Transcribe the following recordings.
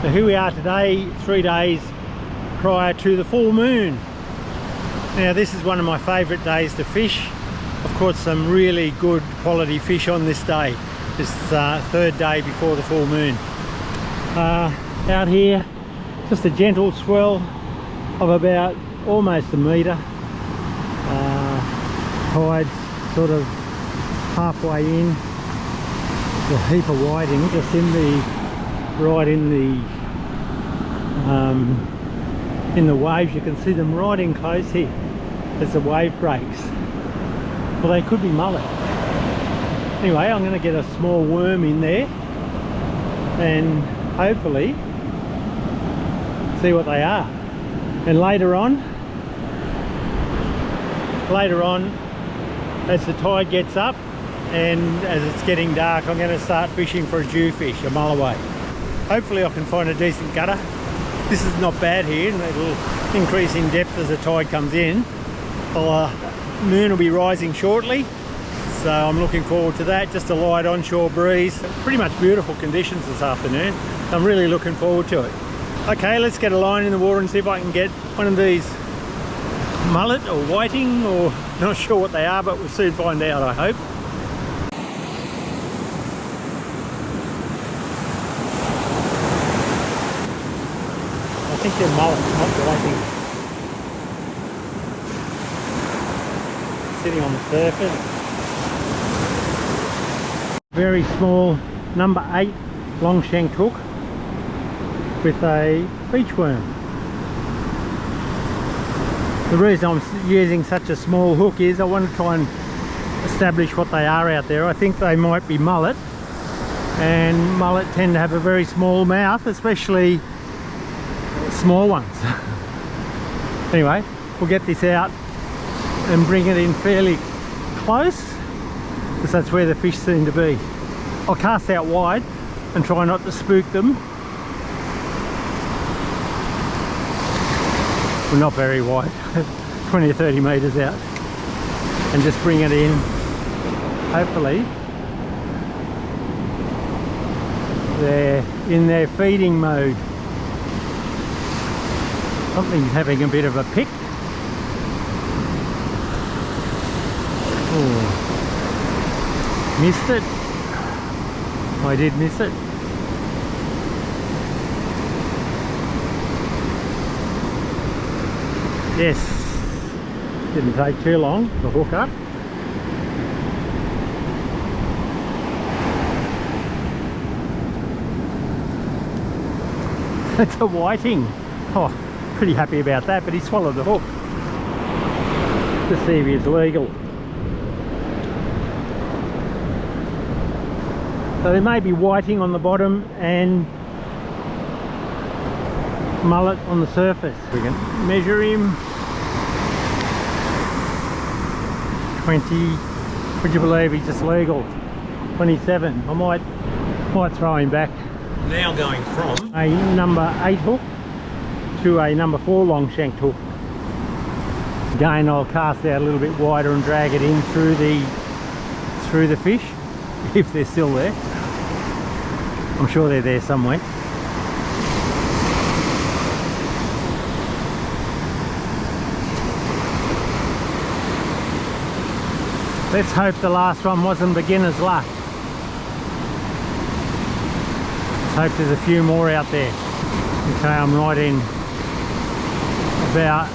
So here we are today, 3 days prior to the full moon. Now this is one of my favourite days to fish. I've caught some really good quality fish on this day. This third day before the full moon. Out here, just a gentle swell of about almost a metre. Tide's sort of halfway in. There's a heap of whiting just in the right in the waves. You can see them right in close here as the wave breaks. Well, they could be mullet. Anyway, I'm going to get a small worm in there and hopefully see what they are. And later on as the tide gets up and as it's getting dark, I'm going to start fishing for a Jewfish, a Mulloway. Hopefully I can find a decent gutter. This is not bad here, and it'll increase in depth as the tide comes in. The moon will be rising shortly, so I'm looking forward to that. Just a light onshore breeze. Pretty much beautiful conditions this afternoon. I'm really looking forward to it. Okay, let's get a line in the water and see if I can get one of these mullet or whiting, or not sure what they are, but we'll soon find out, I hope. I think they're mullet, not whiting. Sitting on the surface. Very small number 8 long shanked hook with a beachworm. The reason I'm using such a small hook is I want to try and establish what they are out there. I think they might be mullet, and mullet tend to have a very small mouth, especially small ones. Anyway, we'll get this out and bring it in fairly close, because that's where the fish seem to be. I'll cast out wide and try not to spook them. Well, not very wide, 20 or 30 metres out, and just bring it in. Hopefully they're in their feeding mode. Something's having a bit of a pick. Oh, missed it. I did miss it. Yes, didn't take too long to hook up. It's a whiting. Oh, pretty happy about that, but he swallowed the hook. To see if he's legal. So there may be whiting on the bottom and mullet on the surface. We can measure him. 20. Would you believe he's just legal? 27. I might throw him back. Now going from a number 8 hook to a number 4 long shanked hook. Again, I'll cast out a little bit wider and drag it in through the fish, if they're still there. I'm sure they're there somewhere. Let's hope the last one wasn't beginner's luck. Let's hope there's a few more out there. Okay, I'm right in about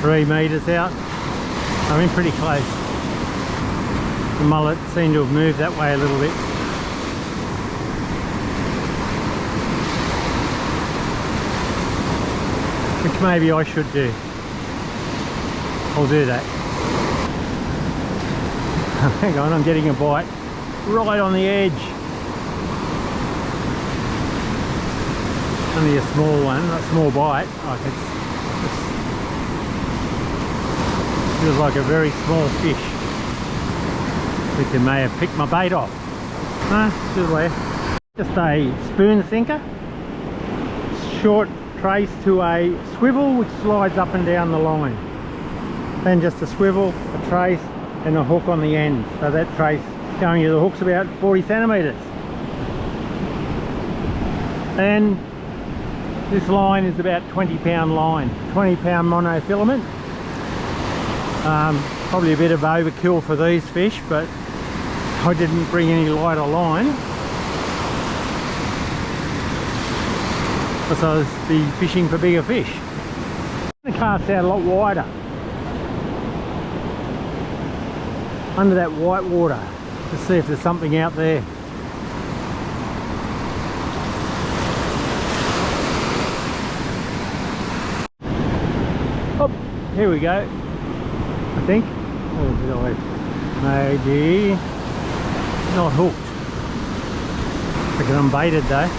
3 metres out. I'm in pretty close. The mullet seemed to have moved that way a little bit. Which maybe I should do. I'll do that. Hang on, I'm getting a bite right on the edge. Only a small one, a small bite. Like it feels like a very small fish. I think they may have picked my bait off. No, still there. Just a spoon sinker. Short trace to a swivel which slides up and down the line. Then just a swivel, a trace, and a hook on the end. So that trace going to the hook's about 40 centimetres. And this line is about 20-pound line, 20-pound monofilament. Probably a bit of overkill for these fish, but I didn't bring any lighter line, because I was be fishing for bigger fish. I'm going to cast out a lot wider, under that white water, to see if there's something out there. Oh, here we go, I think. Oh, did I? Maybe not hooked. I reckon I'm baited though.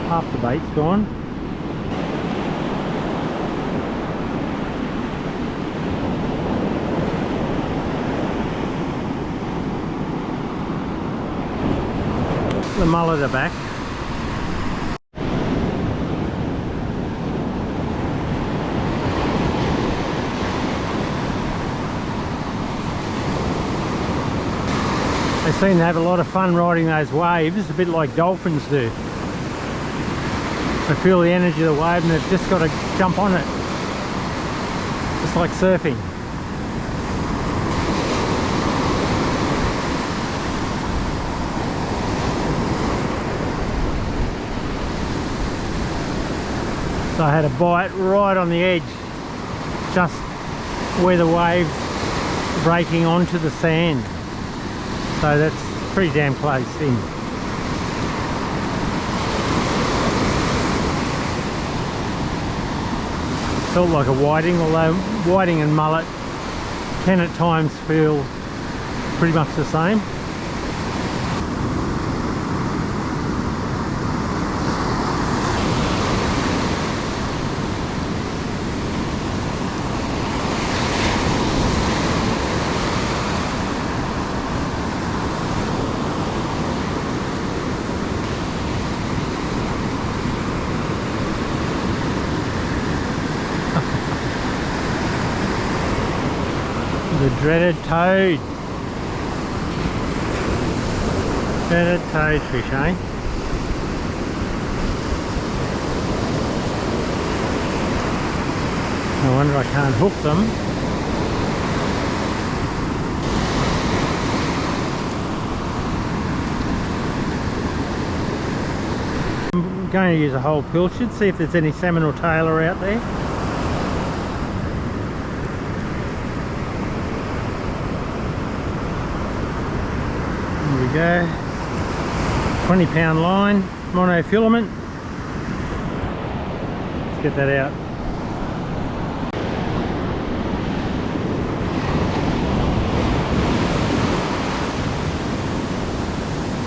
Half the bait's gone. The mullet are back. They seem to have a lot of fun riding those waves, a bit like dolphins do. They feel the energy of the wave and they've just got to jump on it, just like surfing. So I had a bite right on the edge, just where the waves breaking onto the sand. So that's pretty damn close in. Felt like a whiting, although whiting and mullet can at times feel pretty much the same. The dreaded toad. Dreaded toadfish, eh? No wonder I can't hook them. I'm going to use a whole pilchard, see if there's any salmon or tailor out there. There we go. 20-pound line, monofilament. Let's get that out.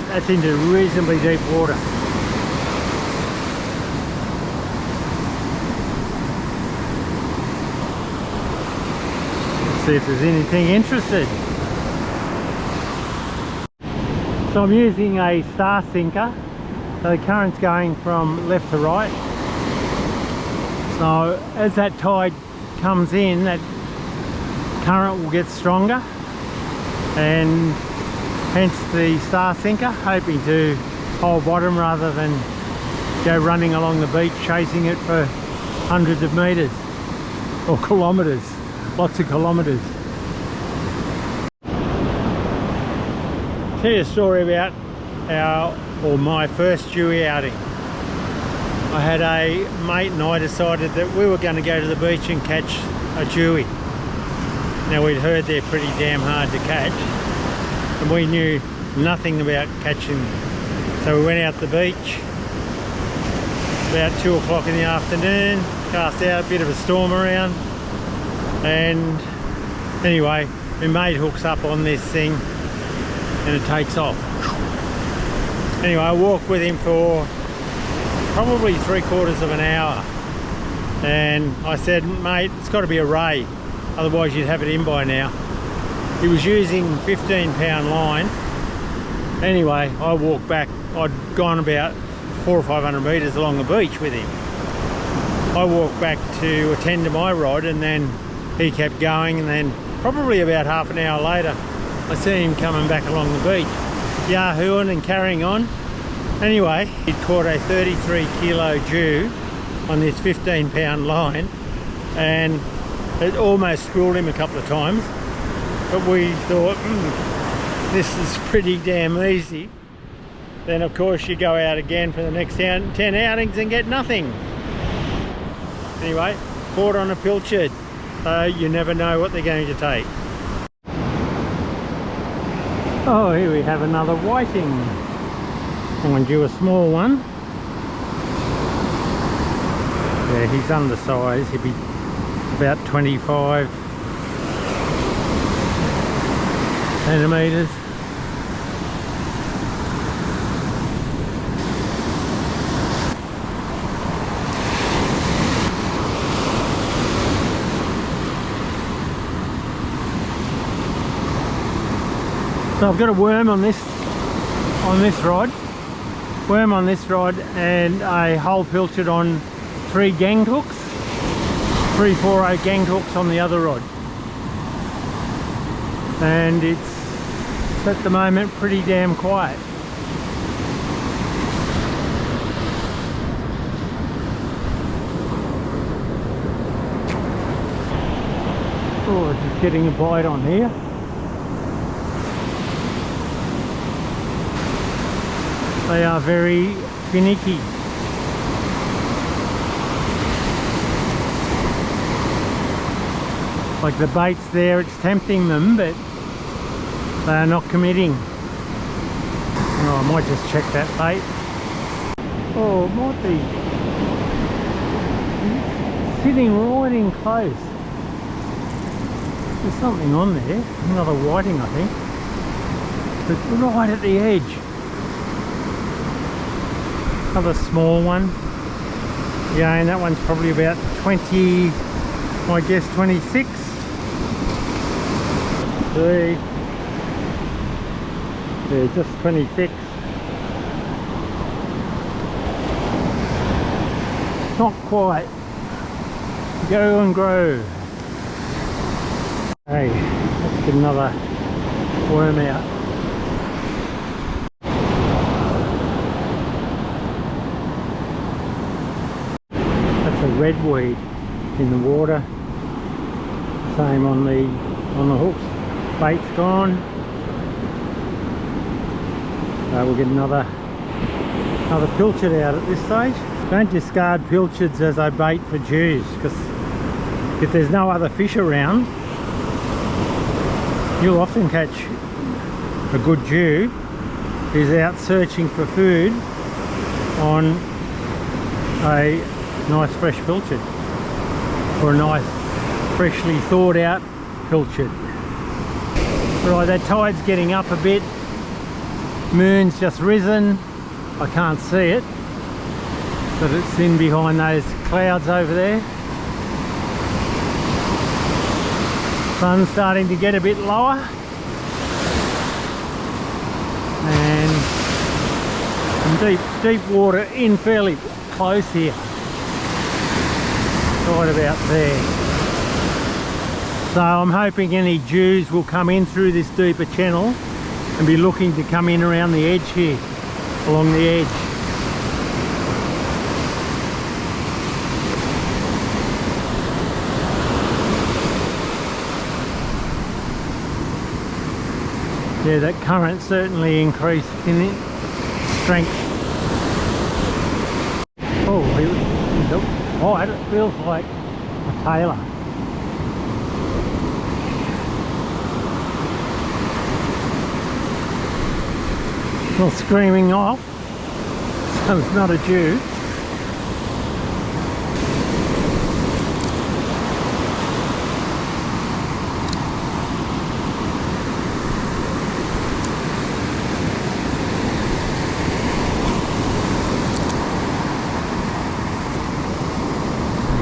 That's into reasonably deep water. Let's see if there's anything interested. So I'm using a star sinker, so the current's going from left to right. So as that tide comes in, that current will get stronger, and hence the star sinker, hoping to hold bottom rather than go running along the beach chasing it for hundreds of metres or kilometres, lots of kilometres. Tell you a story about my first Jewie outing. I had a mate and I decided that we were going to go to the beach and catch a Jewie. Now we'd heard they're pretty damn hard to catch, and we knew nothing about catching them. So we went out to the beach about 2 o'clock in the afternoon, cast out, a bit of a storm around, and anyway, my mate hooks up on this thing and it takes off. Anyway, I walked with him for probably 3/4 of an hour, and I said, mate, it's got to be a ray, otherwise you'd have it in by now. He was using 15-pound line. Anyway, I walked back. I'd gone about 400 or 500 metres along the beach with him, I walked back to attend to my rod, and then he kept going, and then probably about half an hour later I see him coming back along the beach, yahooing and carrying on. Anyway, he'd caught a 33 kilo Jew on this 15-pound line, and it almost schooled him a couple of times, but we thought, this is pretty damn easy. Then of course you go out again for the next 10 outings and get nothing. Anyway, caught on a pilchard, so you never know what they're going to take. Oh, here we have another whiting. Mind you, a small one. Yeah, he's undersized. He'd be about 25 centimetres. So I've got a worm on this rod. Worm on this rod and a whole pilchard on 3 gang hooks, 3/4 gang hooks on the other rod, and it's at the moment pretty damn quiet. Oh, just getting a bite on here. They are very finicky. Like the bait's there, it's tempting them, but they are not committing. Oh, I might just check that bait. Oh, it might be sitting right in close. There's something on there, another whiting I think, but right at the edge. Another small one. Yeah, and that one's probably about 20, I guess 26. See? Yeah, just 26. Not quite. Go and grow. Hey, let's get another worm out. A redweed in the water, same on the hooks. Bait's gone. We'll get another pilchard out at this stage. Don't discard pilchards as a bait for Jews, because if there's no other fish around, you'll often catch a good Jew who's out searching for food on a nice fresh pilchard, or a nice freshly thawed out pilchard. Right, that tide's getting up a bit, moon's just risen, I can't see it, but it's in behind those clouds over there. Sun's starting to get a bit lower, and some deep water in fairly close here. Right about there. So I'm hoping any Jews will come in through this deeper channel and be looking to come in around the edge here, along the edge. Yeah, that current certainly increased in strength. Oh, it feels like a tailor. Well, screaming off, so it's not a Jew.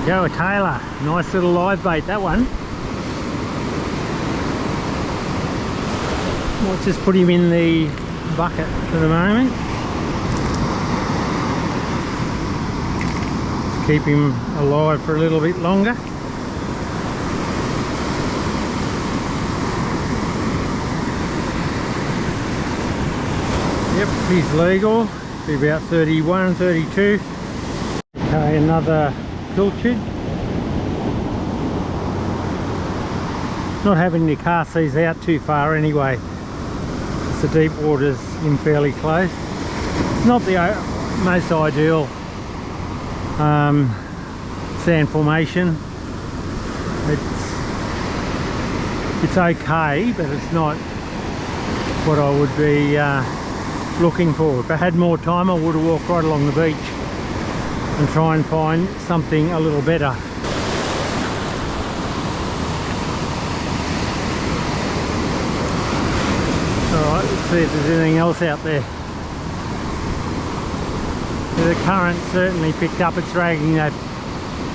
Go a tailor, nice little live bait that one. Might just put him in the bucket for the moment. Keep him alive for a little bit longer. Yep, he's legal. Be about 31, 32. Okay, another pilchard. Not having to cast these out too far anyway. The deep water's in fairly close. Not the most ideal sand formation. It's okay, but it's not what I would be looking for. If I had more time, I would have walked right along the beach and try and find something a little better. Alright, let's see if there's anything else out there. The current certainly picked up. It's dragging that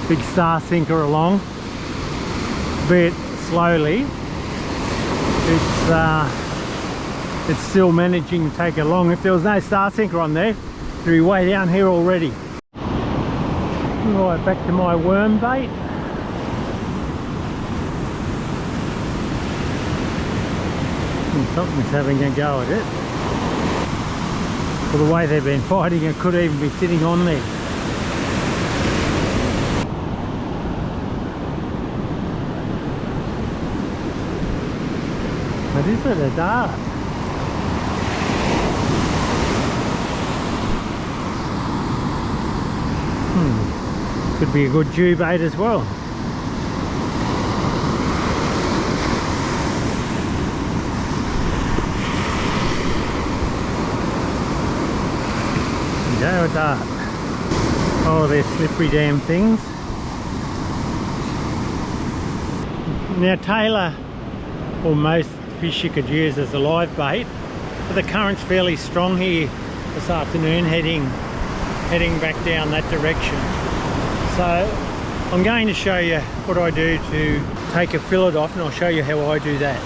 big star sinker along, albeit slowly. It's still managing to take it along. If there was no star sinker on there, it'd be way down here already. Right, back to my worm bait. And something's having a go at it. For the way they've been fighting, it could even be sitting on there. What is it, a dart? Could be a good Jew bait as well. Go a dart. Oh, they're slippery damn things. Now Tailor, or most fish you could use as a live bait, but the current's fairly strong here this afternoon, heading back down that direction. So I'm going to show you what I do to take a fillet off, and I'll show you how I do that.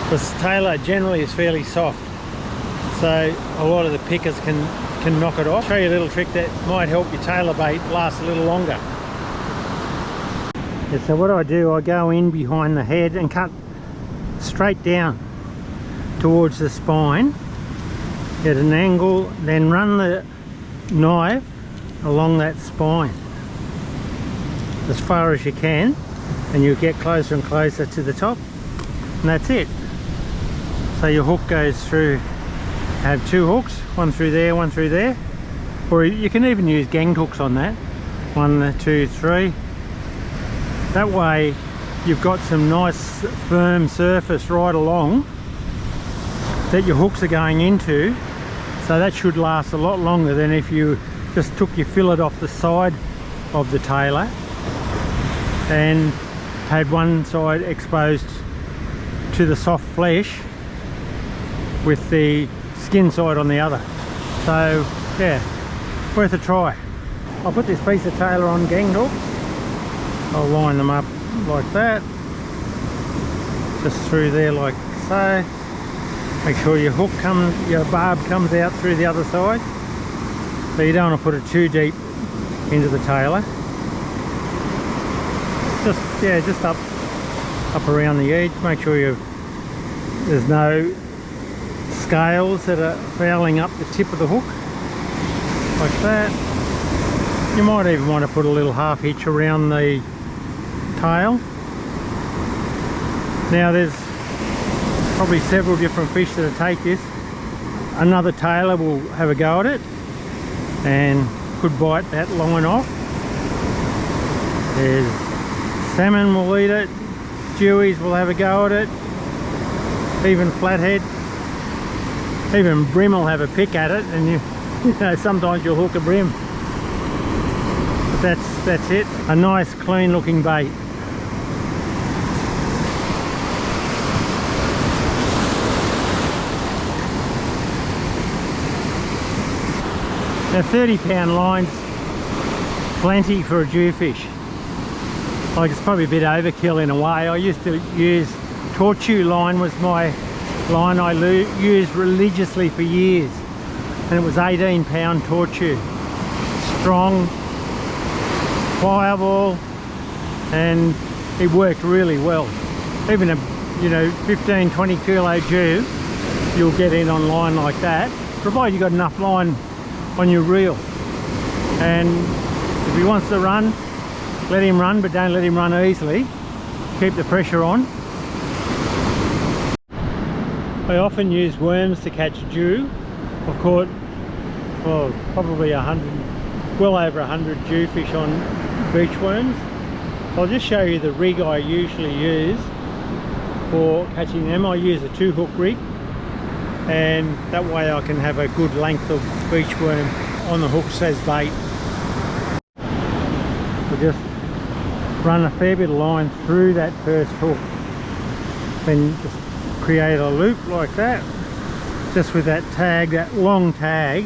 Because Tailor generally is fairly soft, so a lot of the pickers can knock it off. I'll show you a little trick that might help your Tailor bait last a little longer. Yeah, so what I do, I go in behind the head and cut straight down towards the spine at an angle, then run the knife along that spine as far as you can, and you'll get closer and closer to the top, and that's it. So your hook goes through. Have two hooks, one through there, or you can even use ganged hooks on that. 1, 2, 3. That way you've got some nice firm surface right along that your hooks are going into, so that should last a lot longer than if you just took your fillet off the side of the Tailor and had one side exposed to the soft flesh with the skin side on the other. So yeah, worth a try. I'll put this piece of Tailor on ganged hooks. I'll line them up like that, just through there like so. Make sure your hook your barb comes out through the other side, so you don't want to put it too deep into the Tailor. Just up around the edge. Make sure there's no scales that are fouling up the tip of the hook, like that. You might even want to put a little half hitch around the tail. Now there's probably several different fish that'll take this. Another Tailor will have a go at it and could bite that line off. There's salmon will eat it, Jewies will have a go at it, even flathead, even brim will have a pick at it, and you know, sometimes you'll hook a brim. But that's it. A nice clean looking bait. Now 30-pound line's plenty for a Jewfish. Like, it's probably a bit overkill in a way. I used to use torture line, was my line I used religiously for years, and it was 18-pound torture. strong, pliable, and it worked really well. Even a 15-20 kilo Jew you'll get in on line like that, provided you got enough line on your reel. And if he wants to run, let him run, but don't let him run easily. Keep the pressure on. I often use worms to catch Jew. I've caught probably well over 100 Jewfish on beachworms. I'll just show you the rig I usually use for catching them. I use a 2-hook rig, and that way I can have a good length of beachworm on the hooks as bait. I just run a fair bit of line through that first hook, then just create a loop like that. Just with that tag, that long tag,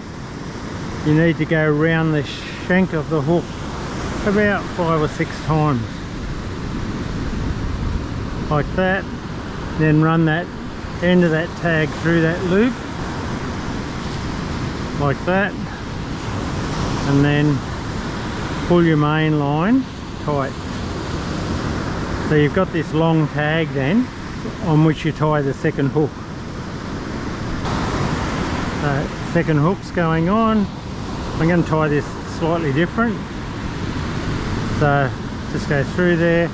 you need to go around the shank of the hook about 5 or 6 times like that, then run that end of that tag through that loop like that, and then pull your main line tight. So you've got this long tag then on which you tie the second hook. Second hook's going on. I'm going to tie this slightly different. So just go through there,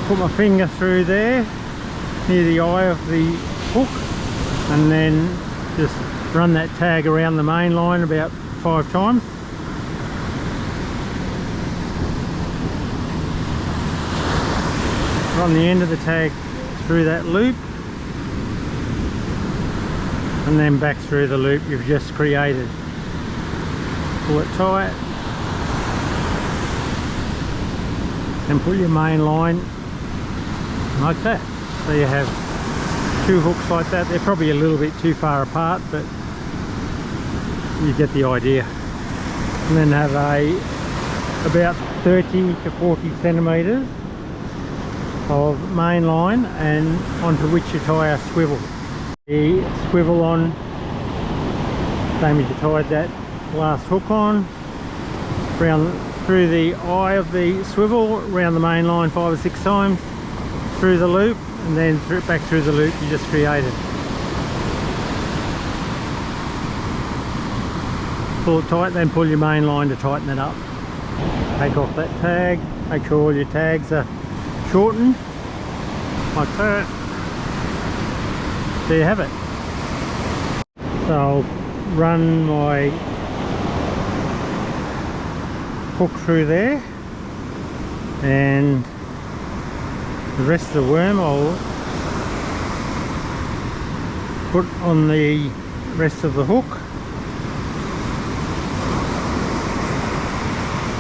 put my finger through there near the eye of the hook, and then just run that tag around the main line about 5 times. Run the end of the tag through that loop, and then back through the loop you've just created. Pull it tight and pull your main line like that. So you have 2 hooks like that. They're probably a little bit too far apart, but you get the idea. And then have about 30 to 40 centimetres of main line, and onto which you tie a swivel. The swivel on, same as you tied that last hook on, through the eye of the swivel, around the main line 5 or 6 times, through the loop, and then back through the loop you just created. Pull it tight, then pull your main line to tighten it up. Take off that tag, make sure all your tags are shortened like that. There you have it. So I'll run my hook through there, and the rest of the worm I'll put on the rest of the hook.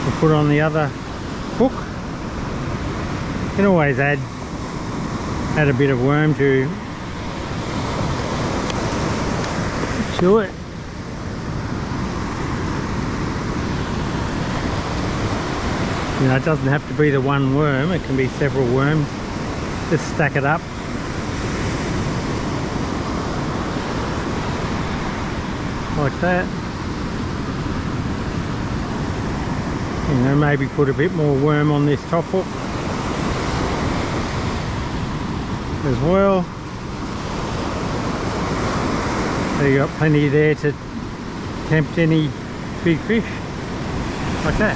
I'll put on the other hook. You can always add a bit of worm to it. You know, it doesn't have to be the one worm, it can be several worms. Just stack it up. Like that. You know, maybe put a bit more worm on this top hook as well. So you got plenty there to tempt any big fish like that.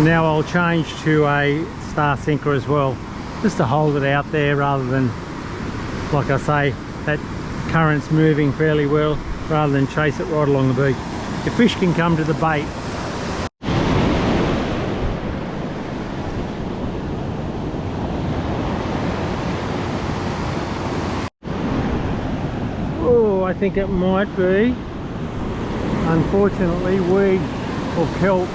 Now I'll change to a star sinker as well, just to hold it out there rather than, like I say, that current's moving fairly well, rather than chase it right along the beach. The fish can come to the bait. I think it might be, unfortunately, weed or kelp.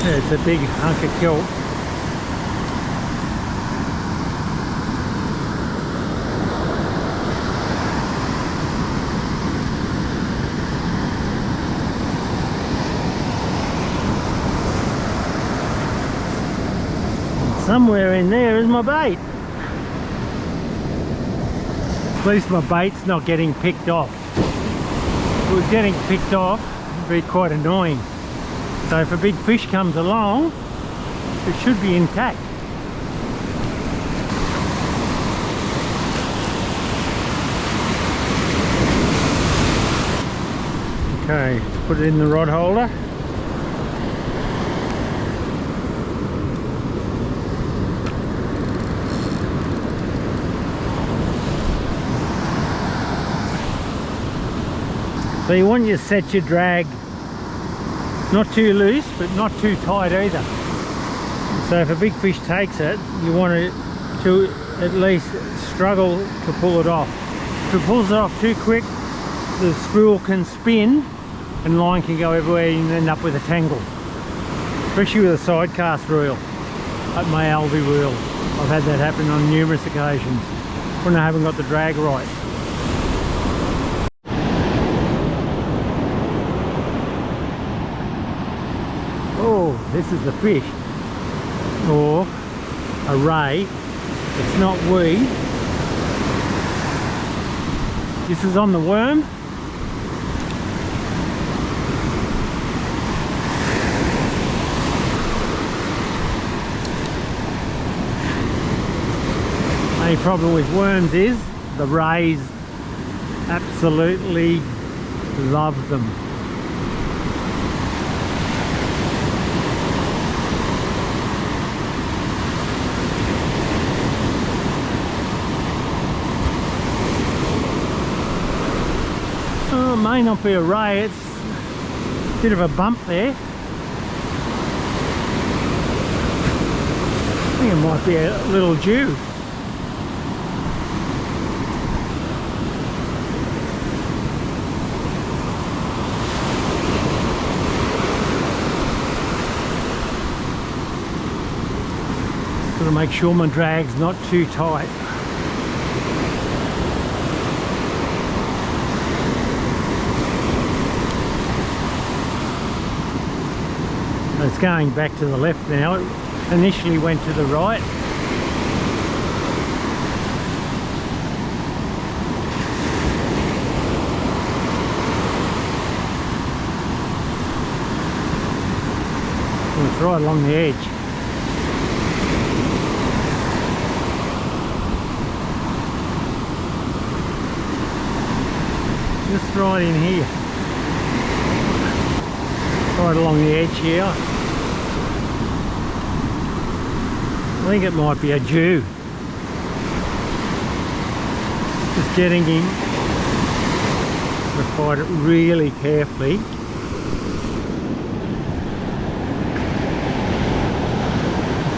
Yeah, it's a big hunk of kelp. And somewhere in there is my bait. At least my bait's not getting picked off. was getting picked off, it'd be quite annoying. So if a big fish comes along, it should be intact. Okay, let's put it in the rod holder. So you want to set your drag not too loose but not too tight either. So if a big fish takes it, you want it to at least struggle to pull it off. If it pulls it off too quick, the spool can spin and line can go everywhere and you end up with a tangle. Especially with a side cast reel, like my Albi reel. I've had that happen on numerous occasions when I haven't got the drag right. Oh, this is the fish, or a ray. It's not weed. This is on the worm. Only problem with worms is the rays absolutely love them. Oh, it may not be a ray, it's a bit of a bump there. I think it might be a little Jew. Got to make sure my drag's not too tight. It's going back to the left now. It initially went to the right. It's right along the edge. Just right in here. Right along the edge here. I think it might be a Jew. Just getting him to fight it really carefully.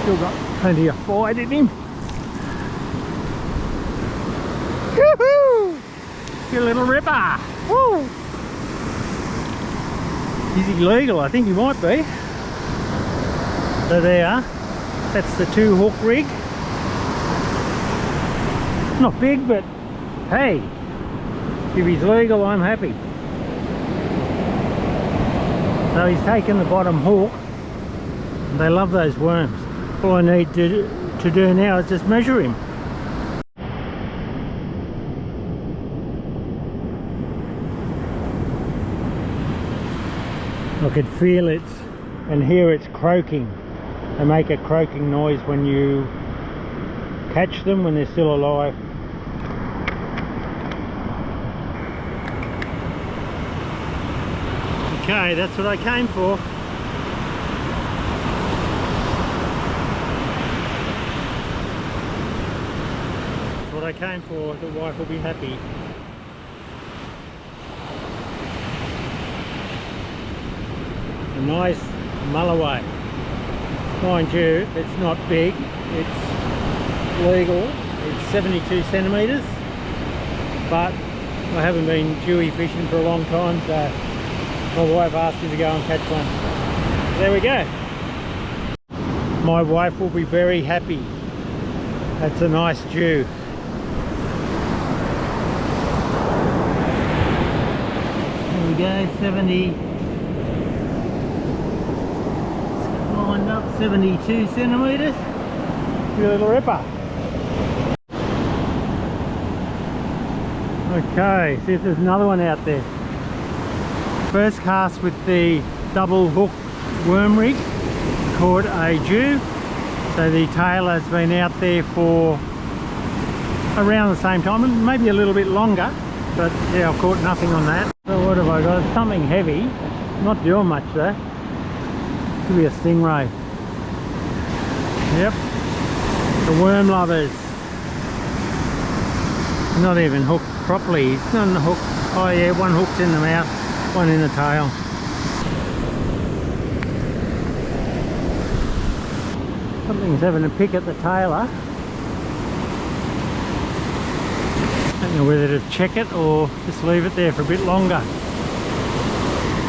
Still got plenty of fight in him. Woohoo! You little ripper! Woo! Is he legal? I think he might be. So there. That's the 2-hook rig. Not big, but hey, if he's legal, I'm happy. So he's taken the bottom hook. They love those worms. All I need to do now is just measure him. I could feel it and hear it's croaking. They make a croaking noise when you catch them when they're still alive. Okay, that's what I came for. That's what I came for. The wife will be happy. A nice Mulloway. Mind you, it's not big, it's legal, it's 72 centimetres, but I haven't been Jewie fishing for a long time, so my wife asked me to go and catch one. There we go. My wife will be very happy. That's a nice Jew. There we go, 70. Lined up, 72 centimetres. Your little ripper. Okay, see if there's another one out there. first cast with the double hook worm rig, caught a Jew. So the Tailor has been out there for around the same time, maybe a little bit longer, but yeah, I've caught nothing on that. So what have I got? Something heavy, not doing much though. Could be a stingray. Yep, the worm lovers. Not even hooked properly. It's not on the hook. Oh yeah, one hook's in the mouth, one in the tail. Something's having a pick at the Tailor. I don't know whether to check it or just leave it there for a bit longer.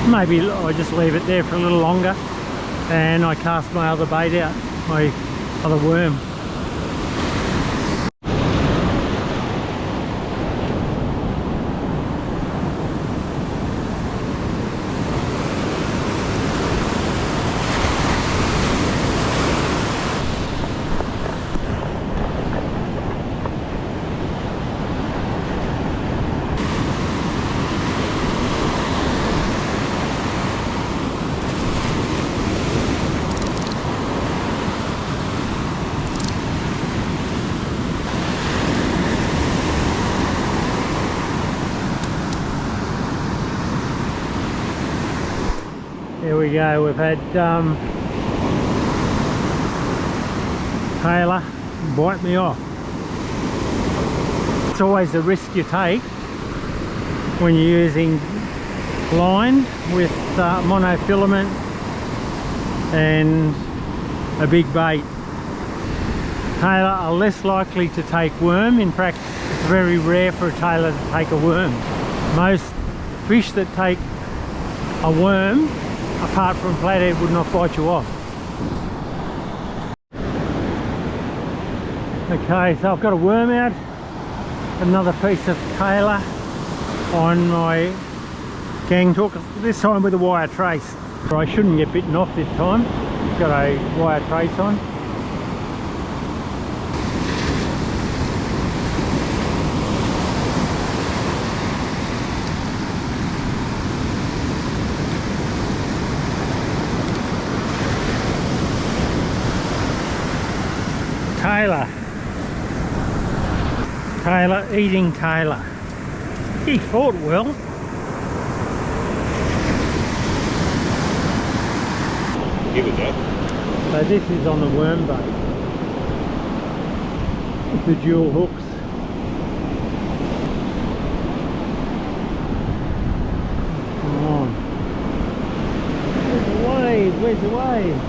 Maybe I just leave it there for a little longer and I cast my other bait out, my other worm. There we go, we've had Tailor bite me off. It's always the risk you take when you're using line with monofilament and a big bait. Tailor are less likely to take worm. In fact, it's very rare for a Tailor to take a worm. Most fish that take a worm, apart from flathead, would not bite you off. Okay, so I've got a worm out, another piece of Tailor on my gang hook, this time with a wire trace. I shouldn't get bitten off this time. It's got a wire trace on. Tailor eating Tailor. He fought well. Give it that. So this is on the worm bait. The dual hooks. Come on. Where's the wave? Where's the wave?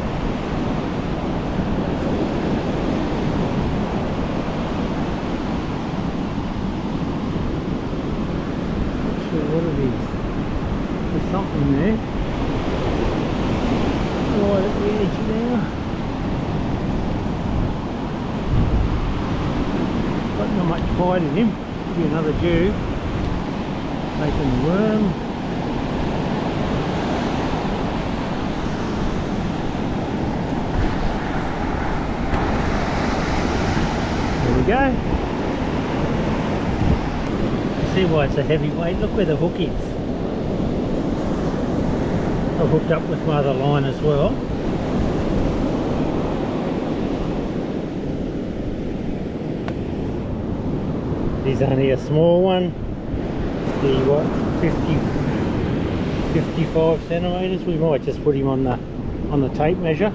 What it is. There's something there. Right at the edge now. But not much bite in him. Maybe another Jew. Taking the worm. There we go. See why it's a heavy weight. Look where the hook is. I've hooked up with my other line as well. He's only a small one. The what, 55 centimetres. We might just put him on the tape measure.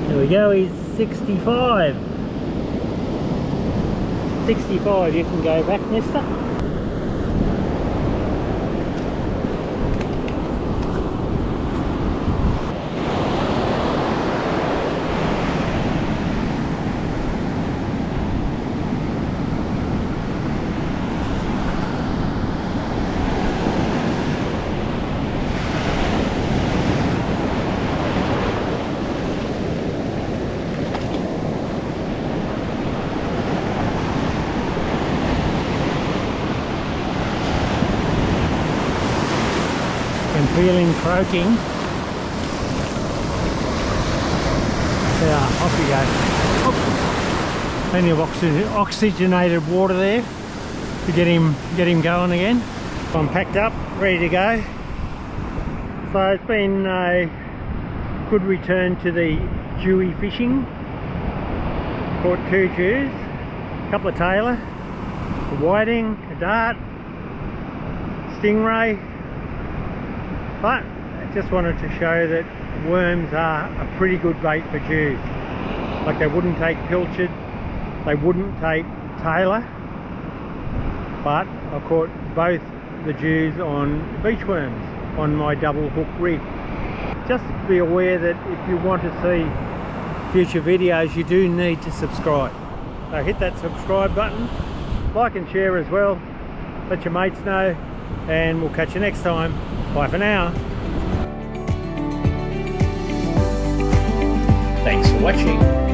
There we go, he's 65. 65, you can go back, mister. Feeling croaking. Yeah, off you go. Oh. Plenty of oxygenated water there to get him going again. I'm packed up, ready to go. So it's been a good return to the Jewie fishing. Caught 2 Jews, a couple of tailor, a whiting, a dart, stingray. But I just wanted to show that worms are a pretty good bait for Jews. Like, they wouldn't take pilchard, they wouldn't take tailor, but I caught both the Jews on beachworms on my double hook rig. Just be aware that if you want to see future videos, you do need to subscribe. So hit that subscribe button, like and share as well, let your mates know, and we'll catch you next time. Bye for now. Thanks for watching.